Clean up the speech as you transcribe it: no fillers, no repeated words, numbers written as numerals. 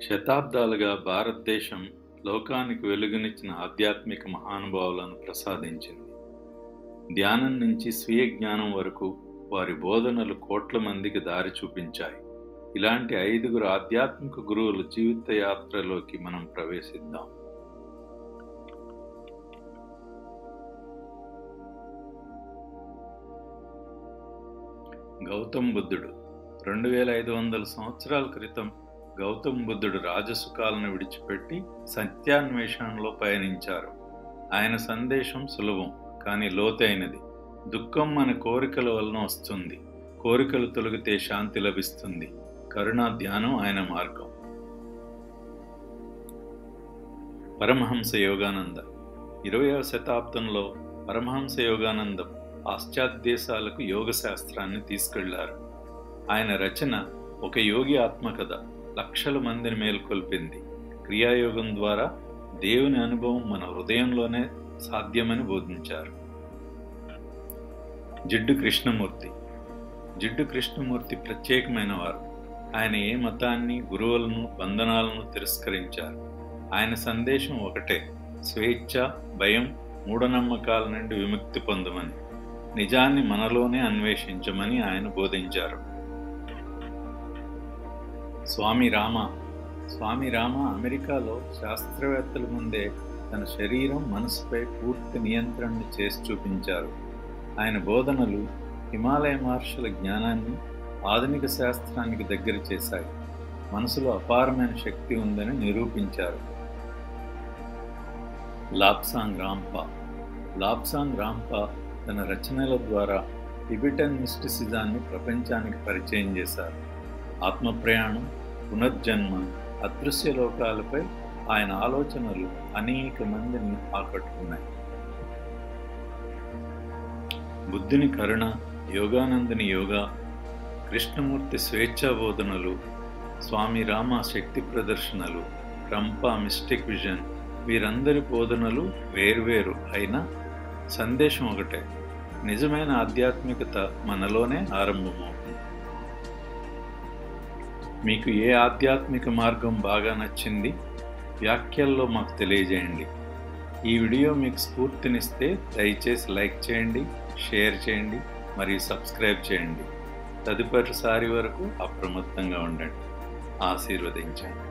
శతాబ్దాలుగా భారతదేశం లోకానికి వెలుగునిచ్చిన ఆధ్యాత్మిక మహానుభావులను ప్రసాదించింది. ధ్యానం నుంచి స్వీయ జ్ఞానం వరకు వారి బోధనలు కోట్ల మందికి దారి చూపించాయి. ఇలాంటి 5గురు ఆధ్యాత్మిక గురువుల జీవిత యాత్రలోకి మనం ప్రవేశిద్దాం. గౌతమ్ బుద్ధుడు 2500 సంవత్సరాల క్రితం గౌతమ్ బుద్ధుడు రాజసుఖాలను విడిచిపెట్టి సత్యాన్వేషణలో పయనించారు. ఆయన సందేశం సులభం కానీ లోతైనది. దుఃఖం మన కోరికల వలన వస్తుంది. కోరికలు తొలగితే శాంతి లభిస్తుంది. కరుణా ధ్యానం ఆయన మార్గం. పరమహంస యోగానంద 20వ శతాబ్దంలో పరమహంస యోగానందం పాశ్చాత్య దేశాలకు యోగ శాస్త్రాన్ని తీసుకెళ్లారు. ఆయన రచన ఒక యోగి ఆత్మకథ లక్షల మందిని మేల్కొల్పింది. క్రియాయోగం ద్వారా దేవుని అనుభవం మన హృదయంలోనే సాధ్యమని బోధించారు. జిడ్డు కృష్ణమూర్తి ప్రత్యేకమైన వారు. ఆయన ఏ మతాన్ని, గురువులను, బంధనాలను తిరస్కరించారు. ఆయన సందేశం ఒకటే: స్వేచ్ఛ, భయం, మూఢనమ్మకాల నుండి విముక్తి పొందమని, నిజాన్ని మనలోనే అన్వేషించమని ఆయన బోధించారు. స్వామి రామ అమెరికాలో శాస్త్రవేత్తల ముందే తన శరీరం, మనసుపై పూర్తి నియంత్రణను చేసి చూపించారు. ఆయన బోధనలు హిమాలయ మహర్షుల జ్ఞానాన్ని ఆధునిక శాస్త్రానికి దగ్గర చేశాయి. మనసులో అపారమైన శక్తి ఉందని నిరూపించారు. లాబ్సాంగ్ రాంపా తన రచనల ద్వారా టిబెటన్ మిస్టిసిజాన్ని ప్రపంచానికి పరిచయం చేశారు. ఆత్మప్రయాణం, పునర్జన్మ, అదృశ్య లోకాలపై ఆయన ఆలోచనలు అనేక మందిని ఆకట్టుకున్నాయి. బుద్ధుని కరుణ, యోగానందుని యోగా, కృష్ణమూర్తి స్వేచ్ఛా బోధనలు, స్వామి రామ శక్తి ప్రదర్శనలు, రంపా మిస్టిక్ విజన్, వీరందరి బోధనలు వేర్వేరు అయినా సందేశం ఒకటే: నిజమైన ఆధ్యాత్మికత మనలోనే ఆరంభమవుతుంది. మీకు ఏ ఆధ్యాత్మిక మార్గం బాగా నచ్చింది? వ్యాఖ్యల్లో మాకు తెలియజేయండి. ఈ వీడియో మీకు స్ఫూర్తినిస్తే దయచేసి లైక్ చేయండి, షేర్ చేయండి మరియు సబ్స్క్రైబ్ చేయండి. తదుపరిసారి వరకు అప్రమత్తంగా ఉండండి. ఆశీర్వదించండి.